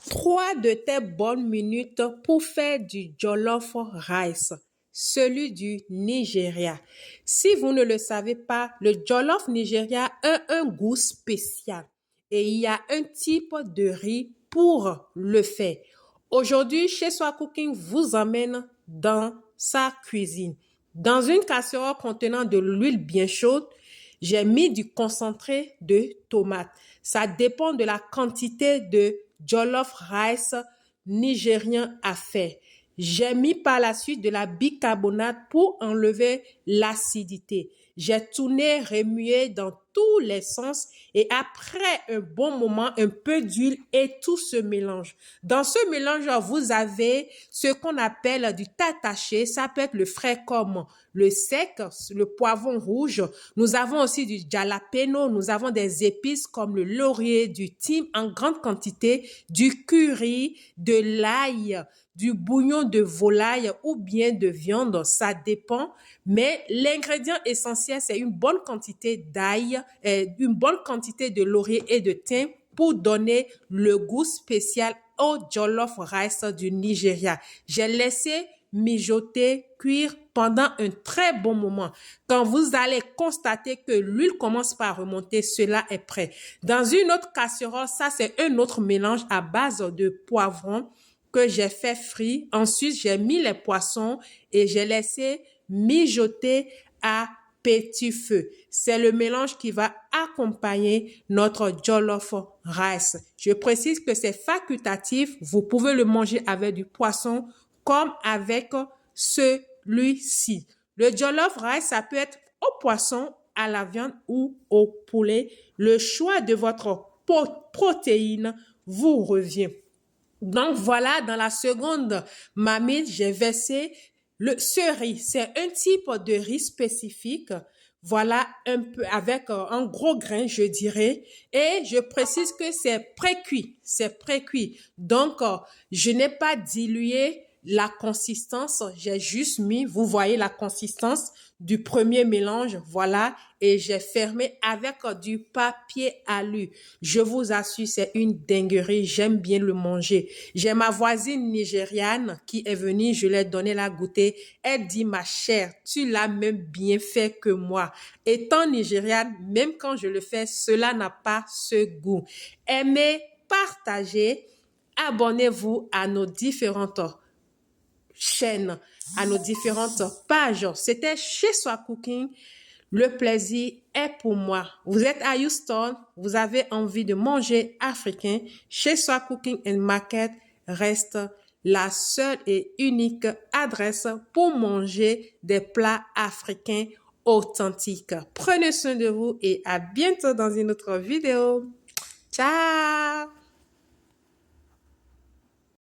Trois de tes bonnes minutes pour faire du jollof rice, celui du Nigeria. Si vous ne le savez pas, le jollof Nigeria a un goût spécial et il y a un type de riz pour le faire. Aujourd'hui, chez Soi Cooking vous emmène dans sa cuisine. Dans une casserole contenant de l'huile bien chaude, j'ai mis du concentré de tomate. Ça dépend de la quantité de jollof rice nigérien à faire. J'ai mis par la suite de la bicarbonate pour enlever l'acidité. J'ai tourné, remué dans tous les sens et après un bon moment, un peu d'huile et tout se mélange. Dans ce mélange, vous avez ce qu'on appelle du tataché. Ça peut être le frais comme le sec, le poivron rouge. Nous avons aussi du jalapeno. Nous avons des épices comme le laurier, du thym en grande quantité, du curry, de l'ail, du bouillon de volaille ou bien de viande, ça dépend. Mais l'ingrédient essentiel, c'est une bonne quantité d'ail, une bonne quantité de laurier et de thym pour donner le goût spécial au jollof rice du Nigeria. J'ai laissé mijoter, cuire pendant un très bon moment. Quand vous allez constater que l'huile commence par remonter, cela est prêt. Dans une autre casserole, ça c'est un autre mélange à base de poivron que j'ai fait frire. Ensuite, j'ai mis les poissons et j'ai laissé mijoter à petit feu. C'est le mélange qui va accompagner notre jollof rice. Je précise que c'est facultatif. Vous pouvez le manger avec du poisson comme avec celui-ci. Le jollof rice, ça peut être au poisson, à la viande ou au poulet. Le choix de votre protéine vous revient. Donc voilà, dans la seconde marmite, j'ai versé ce riz. C'est un type de riz spécifique. Voilà, un peu avec un gros grain, je dirais. Et je précise que c'est pré-cuit. C'est pré-cuit. Donc, je n'ai pas dilué la consistance. J'ai juste mis, vous voyez la consistance du premier mélange, voilà, et j'ai fermé avec du papier alu. Je vous assure, c'est une dinguerie, j'aime bien le manger. J'ai ma voisine nigériane qui est venue, je lui ai donné la goûter. Elle dit, ma chère, tu l'as même bien fait que moi. Étant nigériane, même quand je le fais, cela n'a pas ce goût. Aimez, partagez, abonnez-vous à nos différentes chaînes, à nos différentes pages. C'était chez Soi Cooking. Le plaisir est pour moi. Vous êtes à Houston, vous avez envie de manger africain. Chez Soi Cooking and Market reste la seule et unique adresse pour manger des plats africains authentiques. Prenez soin de vous et à bientôt dans une autre vidéo. Ciao!